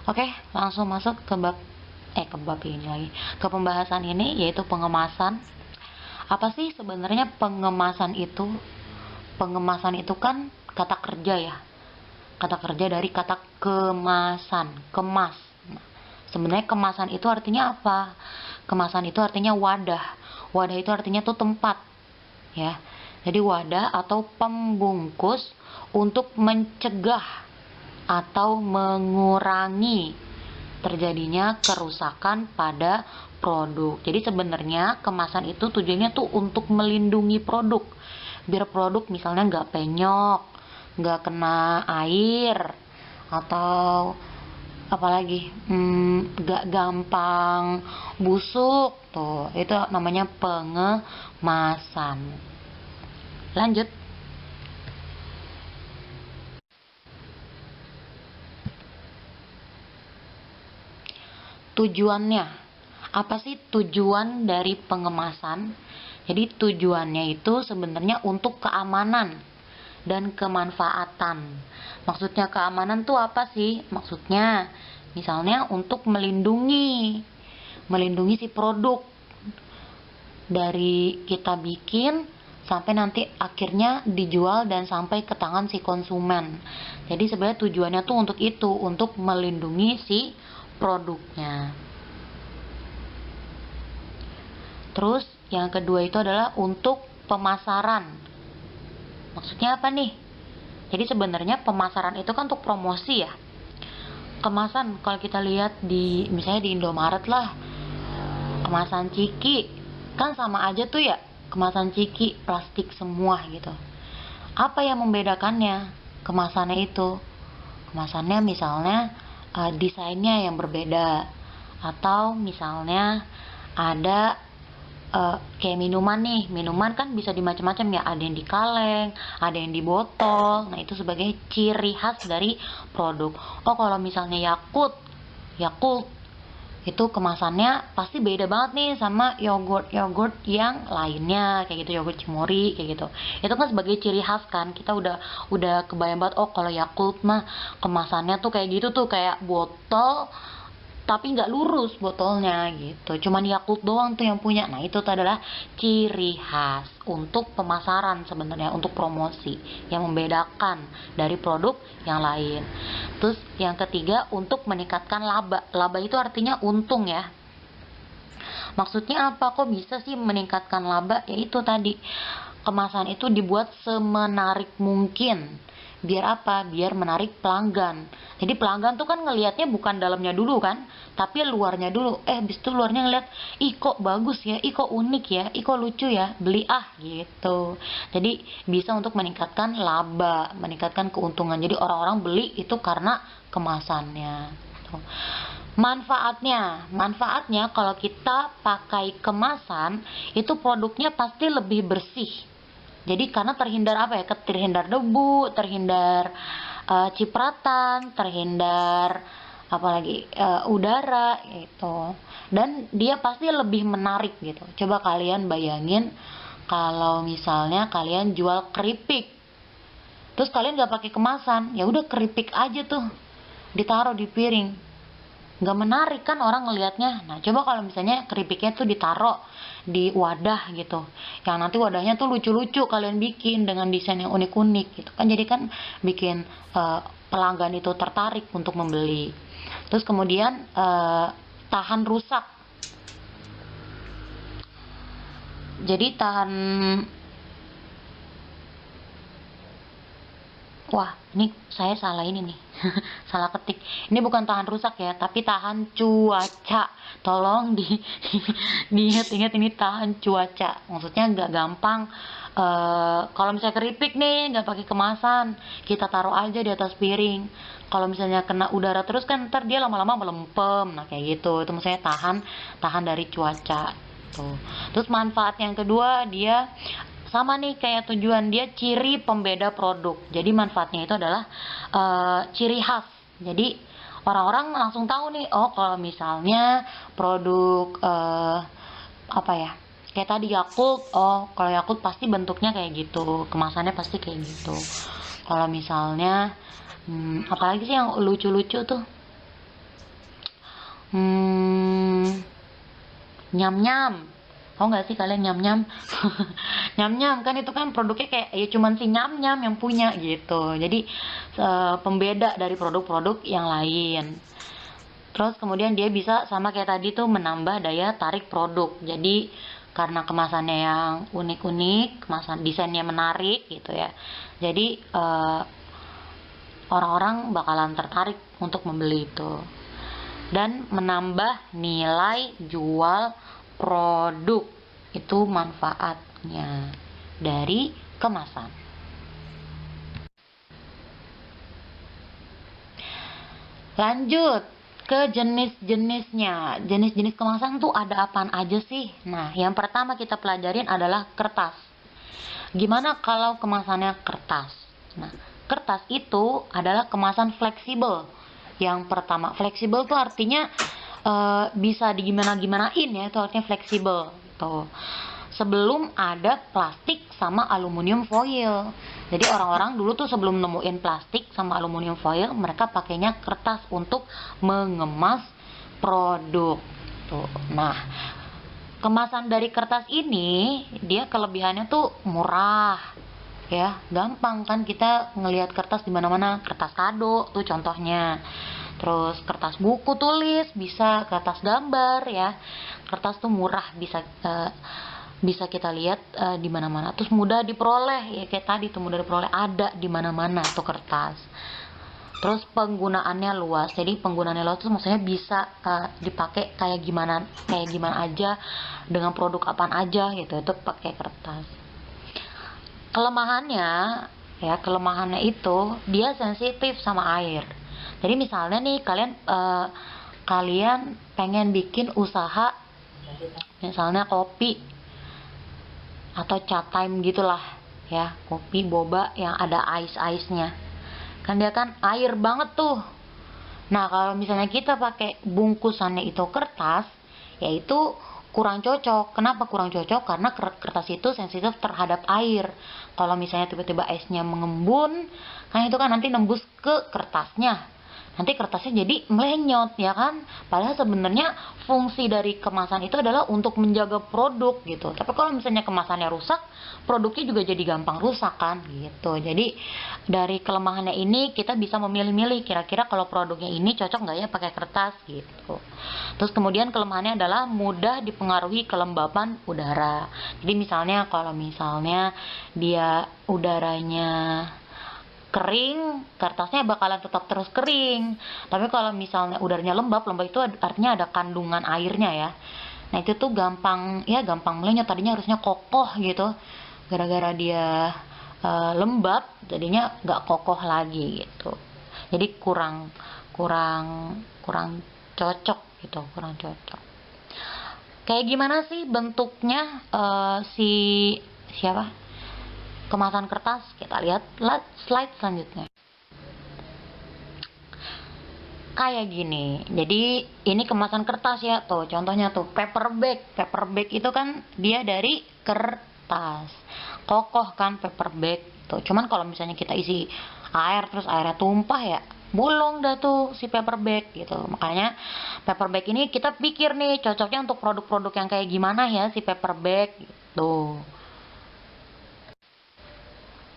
Oke, langsung masuk ke bab ini lagi. Ke pembahasan ini, yaitu pengemasan. Apa sih sebenarnya pengemasan itu? Pengemasan itu kan kata kerja ya. Kata kerja dari kata kemasan, kemas. Nah, sebenarnya kemasan itu artinya apa? Kemasan itu artinya wadah. Wadah itu artinya tuh tempat, ya. Jadi wadah atau pembungkus untuk mencegah atau mengurangi terjadinya kerusakan pada produk. Jadi sebenarnya kemasan itu tujuannya tuh untuk melindungi produk, biar produk misalnya nggak penyok, nggak kena air, atau apalagi nggak gampang busuk. Tuh itu namanya pengemasan. Lanjut. Tujuannya, apa sih tujuan dari pengemasan? Jadi tujuannya itu sebenarnya untuk keamanan dan kemanfaatan. Maksudnya keamanan tuh apa sih? Maksudnya misalnya untuk melindungi si produk dari kita bikin sampai nanti akhirnya dijual dan sampai ke tangan si konsumen. Jadi sebenarnya tujuannya tuh untuk itu, untuk melindungi si produknya. Terus yang kedua itu adalah untuk pemasaran. Maksudnya apa nih? Jadi sebenarnya pemasaran itu kan untuk promosi ya. Kemasan kalau kita lihat di misalnya di Indomaret lah, kemasan ciki kan sama aja tuh ya, kemasan ciki plastik semua gitu. Apa yang membedakannya? Kemasannya itu, kemasannya misalnya desainnya yang berbeda, atau misalnya ada kayak minuman nih, minuman kan bisa dimacam-macam ya, ada yang di kaleng, ada yang di botol. Nah itu sebagai ciri khas dari produk. Oh kalau misalnya Yakult, Yakult itu kemasannya pasti beda banget nih sama yogurt yang lainnya, kayak gitu, yogurt Cimory kayak gitu. Itu kan sebagai ciri khas kan, kita udah kebayang banget, oh kalau Yakult mah kemasannya tuh kayak gitu tuh, kayak botol tapi nggak lurus botolnya gitu, cuman Yakult doang tuh yang punya. Nah itu tuh adalah ciri khas untuk pemasaran sebenarnya, untuk promosi yang membedakan dari produk yang lain. Terus yang ketiga untuk meningkatkan laba. Laba itu artinya untung ya. Maksudnya apa, kok bisa sih meningkatkan laba? Yaitu tadi, kemasan itu dibuat semenarik mungkin. Biar apa? Biar menarik pelanggan. Jadi pelanggan tuh kan ngelihatnya bukan dalamnya dulu kan, tapi luarnya dulu. Habis itu luarnya ngeliat, ih kok bagus ya, ih kok unik ya, ih kok lucu ya, beli ah gitu. Jadi bisa untuk meningkatkan laba, meningkatkan keuntungan. Jadi orang-orang beli itu karena kemasannya. Manfaatnya kalau kita pakai kemasan itu produknya pasti lebih bersih. Jadi karena terhindar apa ya? Terhindar debu, terhindar cipratan, terhindar apalagi udara gitu. Dan dia pasti lebih menarik gitu. Coba kalian bayangin kalau misalnya kalian jual keripik, terus kalian gak pakai kemasan, ya udah keripik aja tuh, ditaruh di piring, nggak menarik kan orang ngelihatnya. Nah coba kalau misalnya keripiknya tuh ditaruh di wadah gitu, yang nanti wadahnya tuh lucu-lucu kalian bikin dengan desain yang unik-unik gitu kan, jadi kan bikin pelanggan itu tertarik untuk membeli. Terus kemudian tahan rusak. Jadi tahan, wah ini saya salah ini nih, salah ketik. Ini bukan tahan rusak ya, tapi tahan cuaca. Tolong diingat-ingat, ini tahan cuaca. Maksudnya nggak gampang. Kalau misalnya keripik nih nggak pakai kemasan, kita taruh aja di atas piring. Kalau misalnya kena udara terus kan ntar dia lama-lama melempem. Nah kayak gitu. Itu maksudnya tahan dari cuaca. Tuh. Terus manfaat yang kedua, dia sama nih kayak tujuan, dia ciri pembeda produk. Jadi manfaatnya itu adalah ciri khas. Jadi orang-orang langsung tahu nih, oh kalau misalnya produk apa ya, kayak tadi Yakult, oh kalau Yakult pasti bentuknya kayak gitu, kemasannya pasti kayak gitu. Kalau misalnya apalagi sih yang lucu-lucu tuh, Nyam-nyam. Tahu nggak sih kalian nyam-nyam? Nyam-nyam kan itu kan produknya kayak ya cuman si nyam-nyam yang punya gitu. Jadi pembeda dari produk-produk yang lain. Terus kemudian dia bisa sama kayak tadi tuh menambah daya tarik produk. Jadi karena kemasannya yang unik-unik, kemasan desainnya menarik gitu ya. Jadi orang-orang bakalan tertarik untuk membeli itu. Dan menambah nilai jual produk. Itu manfaatnya dari kemasan. Lanjut ke jenis-jenisnya. Jenis-jenis kemasan tuh ada apaan aja sih? Nah, yang pertama kita pelajarin adalah kertas. Gimana kalau kemasannya kertas? Nah, kertas itu adalah kemasan fleksibel. Yang pertama, fleksibel tuh artinya bisa digimana-gimanain ya, itu artinya fleksibel. Tuh. Sebelum ada plastik sama aluminium foil. Jadi orang-orang dulu tuh sebelum nemuin plastik sama aluminium foil, mereka pakainya kertas untuk mengemas produk. Tuh. Nah, kemasan dari kertas ini dia kelebihannya tuh murah. Ya, gampang kan kita ngelihat kertas di mana-mana, kertas kado tuh contohnya. Terus kertas buku tulis, bisa kertas gambar ya. Kertas tuh murah, bisa kita lihat di mana-mana. Terus mudah diperoleh, ya kayak tadi tuh mudah diperoleh, ada di mana-mana tuh kertas. Terus penggunaannya luas. Jadi penggunaannya luas itu maksudnya bisa dipakai kayak gimana aja, dengan produk apaan aja gitu. Itu pakai kertas. Kelemahannya itu dia sensitif sama air. Jadi misalnya nih kalian pengen bikin usaha misalnya kopi atau cat time gitulah ya, kopi boba yang ada ice-ice-nya. Kan dia kan air banget tuh. Nah, kalau misalnya kita pakai bungkusannya itu kertas, yaitu kurang cocok. Kenapa kurang cocok? Karena kertas itu sensitif terhadap air. Kalau misalnya tiba-tiba esnya mengembun, kan itu kan nanti nembus ke kertasnya. Nanti kertasnya jadi melenyot, ya kan? Padahal sebenarnya fungsi dari kemasan itu adalah untuk menjaga produk gitu. Tapi kalau misalnya kemasannya rusak, produknya juga jadi gampang rusak kan gitu. Jadi dari kelemahannya ini kita bisa memilih-milih kira-kira kalau produknya ini cocok nggak ya pakai kertas gitu. Terus kemudian kelemahannya adalah mudah dipengaruhi kelembapan udara. Jadi misalnya kalau misalnya dia udaranya kering, kertasnya bakalan tetap terus kering. Tapi kalau misalnya udaranya lembab itu artinya ada kandungan airnya ya. Nah, itu tuh gampang melenyot. Tadinya harusnya kokoh gitu. Gara-gara dia lembab, jadinya nggak kokoh lagi gitu. Jadi kurang cocok gitu, kurang cocok. Kayak gimana sih bentuknya siapa? Kemasan kertas. Kita lihat slide selanjutnya. Kayak gini. Jadi ini kemasan kertas ya, tuh contohnya tuh paper bag. Paper bag itu kan dia dari kertas. Kokoh kan paper bag tuh. Cuman kalau misalnya kita isi air terus airnya tumpah ya, bolong dah tuh si paper bag gitu. Makanya paper bag ini kita pikir nih cocoknya untuk produk-produk yang kayak gimana ya si paper bag gitu.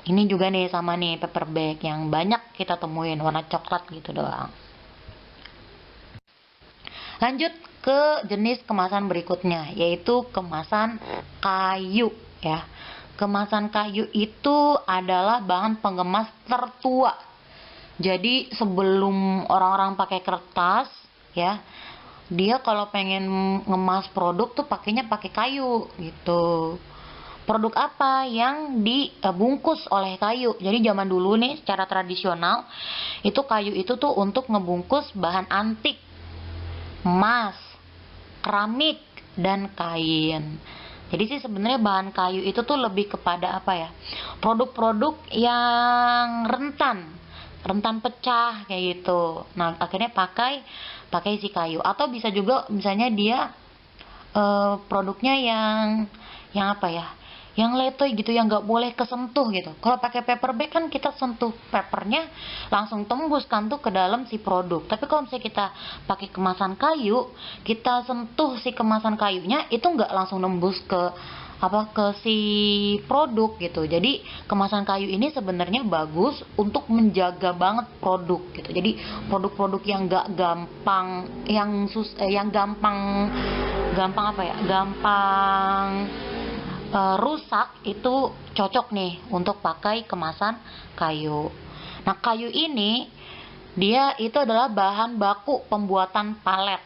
Ini juga nih sama nih paper bag yang banyak kita temuin warna coklat gitu doang. Lanjut ke jenis kemasan berikutnya, yaitu kemasan kayu ya. Kemasan kayu itu adalah bahan pengemas tertua. Jadi sebelum orang-orang pakai kertas ya, dia kalau pengen ngemas produk tuh pakainya pakai kayu gitu. Produk apa yang dibungkus oleh kayu. Jadi zaman dulu nih secara tradisional itu kayu itu tuh untuk ngebungkus bahan antik, emas, keramik, dan kain. Jadi sih sebenarnya bahan kayu itu tuh lebih kepada apa ya, produk-produk yang rentan pecah kayak gitu. Nah, akhirnya pakai si kayu. Atau bisa juga misalnya dia produknya yang apa ya, yang letoy gitu, yang nggak boleh kesentuh gitu. Kalau pakai paper bag kan kita sentuh papernya langsung tembus kan tuh ke dalam si produk. Tapi kalau misalnya kita pakai kemasan kayu, kita sentuh si kemasan kayunya itu nggak langsung nembus ke si produk gitu. Jadi kemasan kayu ini sebenarnya bagus untuk menjaga banget produk gitu. Jadi produk-produk yang nggak gampang, yang gampang gampang apa ya, gampang rusak itu cocok nih untuk pakai kemasan kayu. Nah, kayu ini dia itu adalah bahan baku pembuatan palet.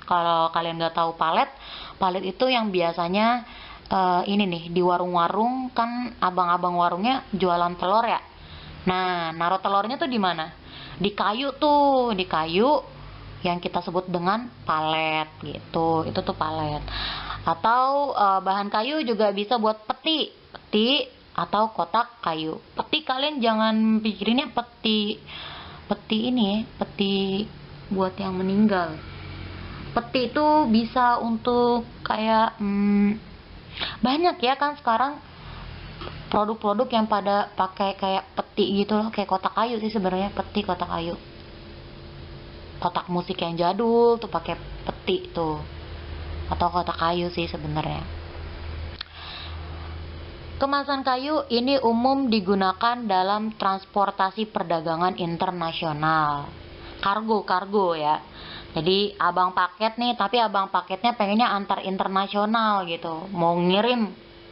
Kalau kalian nggak tahu palet, palet itu yang biasanya ini nih di warung-warung kan abang-abang warungnya jualan telur ya. Nah, naruh telurnya tuh di mana? Di kayu tuh, di kayu yang kita sebut dengan palet gitu. Itu tuh palet. Atau bahan kayu juga bisa buat peti atau kotak kayu. Peti kalian jangan pikirinnya peti ini ya, peti buat yang meninggal. Peti itu bisa untuk kayak banyak ya kan sekarang produk-produk yang pada pakai kayak peti gitu loh, kayak kotak kayu sih sebenarnya, peti kotak kayu. Kotak musik yang jadul tuh pakai peti tuh, atau kotak kayu sih sebenarnya. Kemasan kayu ini umum digunakan dalam transportasi perdagangan internasional. Kargo ya. Jadi abang paket nih, tapi abang paketnya pengennya antar internasional gitu. Mau ngirim,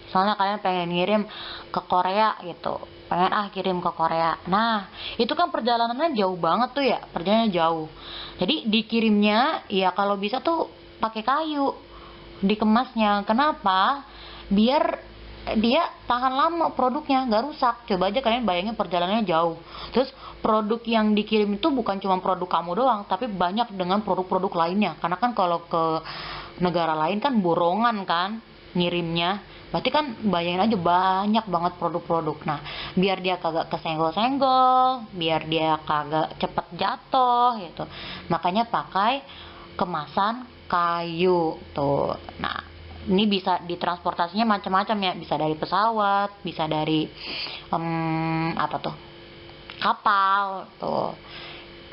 misalnya kalian pengen ngirim ke Korea gitu. Pengen kirim ke Korea. Nah, itu kan perjalanannya jauh banget tuh ya, perjalanannya jauh. Jadi dikirimnya ya kalau bisa tuh pakai kayu dikemasnya. Kenapa? Biar dia tahan lama produknya, nggak rusak. Coba aja kalian bayangin perjalanannya jauh. Terus produk yang dikirim itu bukan cuma produk kamu doang, tapi banyak dengan produk-produk lainnya. Karena kan kalau ke negara lain kan borongan kan ngirimnya. Berarti kan bayangin aja banyak banget produk-produk. Nah, biar dia kagak kesenggol-senggol, biar dia kagak cepet jatuh gitu. Makanya pakai kemasan kayu tuh. Nah, ini bisa ditransportasinya macam-macam ya, bisa dari pesawat, bisa dari apa tuh, kapal tuh,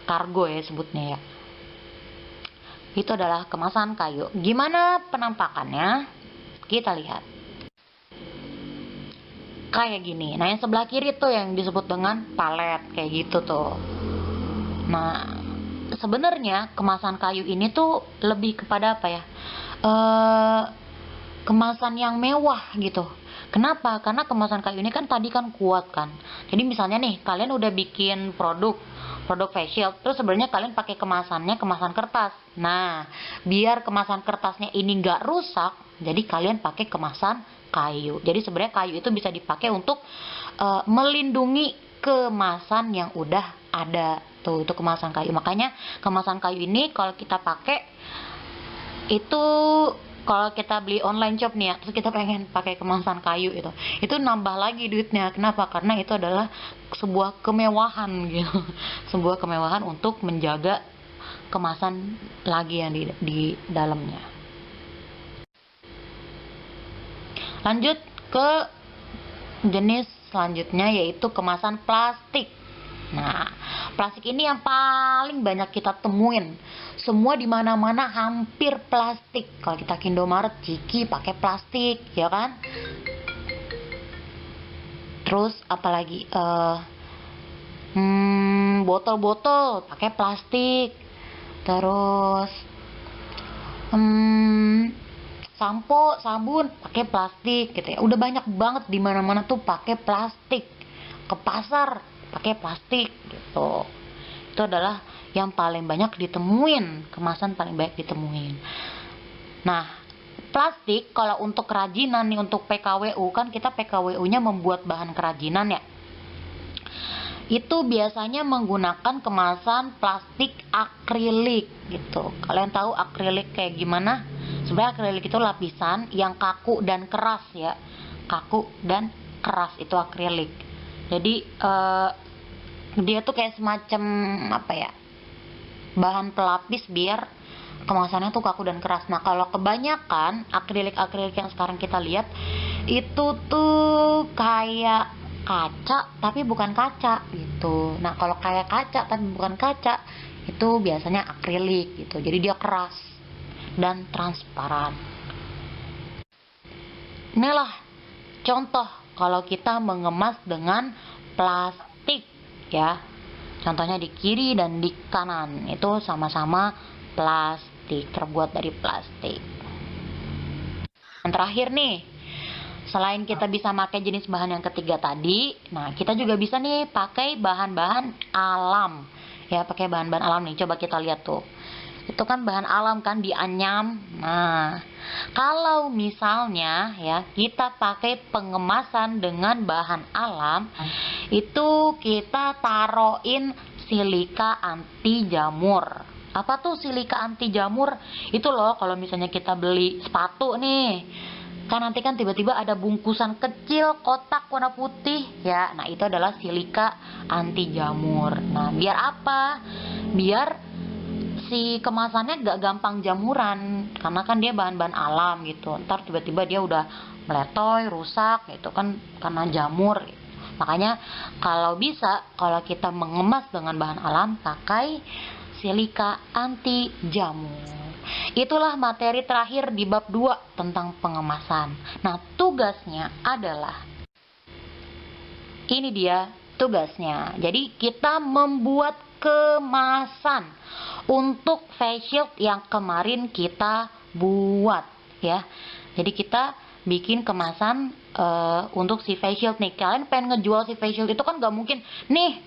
kargo ya sebutnya ya. Itu adalah kemasan kayu. Gimana penampakannya? Kita lihat kayak gini. Nah, yang sebelah kiri tuh yang disebut dengan palet kayak gitu tuh. Nah, sebenarnya kemasan kayu ini tuh lebih kepada apa ya, kemasan yang mewah gitu. Kenapa? Karena kemasan kayu ini kan tadi kan kuat kan. Jadi misalnya nih kalian udah bikin produk facial, terus sebenarnya kalian pakai kemasannya kemasan kertas. Nah, biar kemasan kertasnya ini nggak rusak, jadi kalian pakai kemasan kayu. Jadi sebenarnya kayu itu bisa dipakai untuk melindungi kemasan yang udah ada tuh, itu kemasan kayu. Makanya kemasan kayu ini kalau kita pakai itu, kalau kita beli online shop nih ya, terus kita pengen pakai kemasan kayu itu nambah lagi duitnya. Kenapa? Karena itu adalah sebuah kemewahan gitu. Sebuah kemewahan untuk menjaga kemasan lagi yang di dalamnya. Lanjut ke jenis selanjutnya, yaitu kemasan plastik. Nah, plastik ini yang paling banyak kita temuin. Semua di mana-mana hampir plastik. Kalau kita ke Indomaret, Ciki pakai plastik, ya kan? Terus apalagi botol-botol pakai plastik. Terus sampo, sabun pakai plastik gitu ya. Udah banyak banget di mana-mana tuh pakai plastik. Ke pasar pakai plastik gitu. Itu adalah yang paling banyak ditemuin, kemasan paling banyak ditemuin. Nah, plastik kalau untuk kerajinan nih, untuk PKWU kan kita PKWU-nya membuat bahan kerajinan ya. Itu biasanya menggunakan kemasan plastik akrilik gitu. Kalian tahu akrilik kayak gimana? Sebenarnya akrilik itu lapisan yang kaku dan keras ya. Kaku dan keras itu akrilik. Jadi dia tuh kayak semacam apa ya, bahan pelapis biar kemasannya tuh kaku dan keras. Nah, kalau kebanyakan akrilik yang sekarang kita lihat itu tuh kayak kaca tapi bukan kaca gitu. Nah, kalau kayak kaca tapi bukan kaca itu biasanya akrilik gitu. Jadi dia keras dan transparan. Inilah contoh kalau kita mengemas dengan plastik ya. Contohnya di kiri dan di kanan itu sama-sama plastik, terbuat dari plastik. Yang terakhir nih, selain kita bisa pakai jenis bahan yang ketiga tadi, nah kita juga bisa nih pakai bahan-bahan alam. Ya, pakai bahan-bahan alam nih. Coba kita lihat tuh. Itu kan bahan alam kan dianyam. Nah, kalau misalnya ya kita pakai pengemasan dengan bahan alam, itu kita taruhin silika anti jamur. Apa tuh silika anti jamur? Itu loh kalau misalnya kita beli sepatu nih. Kan nanti kan tiba-tiba ada bungkusan kecil kotak warna putih ya. Nah, itu adalah silika anti jamur. Nah, biar apa? Biar si kemasannya gak gampang jamuran, karena kan dia bahan-bahan alam gitu. Ntar tiba-tiba dia udah meletoy, rusak gitu kan karena jamur. Makanya kalau bisa, kalau kita mengemas dengan bahan alam, pakai silika anti jamur. Itulah materi terakhir di bab 2 tentang pengemasan. Nah, tugasnya adalah ini dia tugasnya. Jadi kita membuat kemasan untuk face shield yang kemarin kita buat ya. Jadi kita bikin kemasan untuk si face shield nih. Kalian pengen ngejual si face shield itu kan gak mungkin nih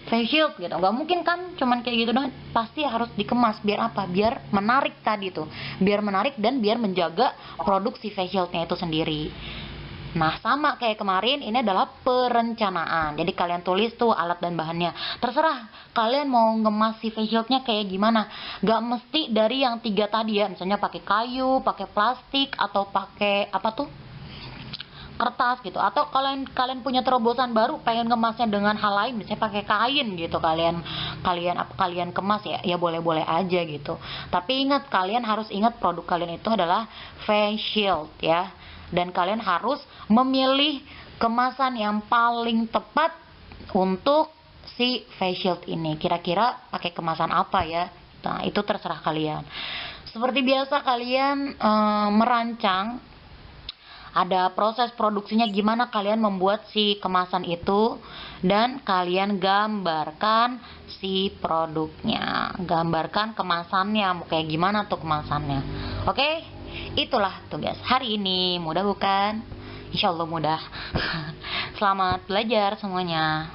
face shield gitu, nggak mungkin kan cuman kayak gitu doang. Pasti harus dikemas. Biar apa? Biar menarik tadi tuh, biar menarik dan biar menjaga produksi face shieldnya itu sendiri. Nah, sama kayak kemarin, ini adalah perencanaan. Jadi kalian tulis tuh alat dan bahannya. Terserah kalian mau ngemas si face shieldnya kayak gimana. Gak mesti dari yang 3 tadi ya. Misalnya pakai kayu, pakai plastik, atau pakai apa tuh, kertas gitu. Atau kalian punya terobosan baru pengen ngemasnya dengan hal lain, misalnya pakai kain gitu. Kalian kemas ya boleh-boleh aja gitu. Tapi ingat, kalian harus ingat produk kalian itu adalah face shield ya. Dan kalian harus memilih kemasan yang paling tepat untuk si face shield ini. Kira-kira pakai kemasan apa ya? Nah, itu terserah kalian. Seperti biasa kalian merancang, ada proses produksinya gimana kalian membuat si kemasan itu, dan kalian gambarkan si produknya, gambarkan kemasannya mau kayak gimana tuh kemasannya. Oke, itulah tugas hari ini. Mudah bukan? Insya Allah mudah. Selamat belajar semuanya.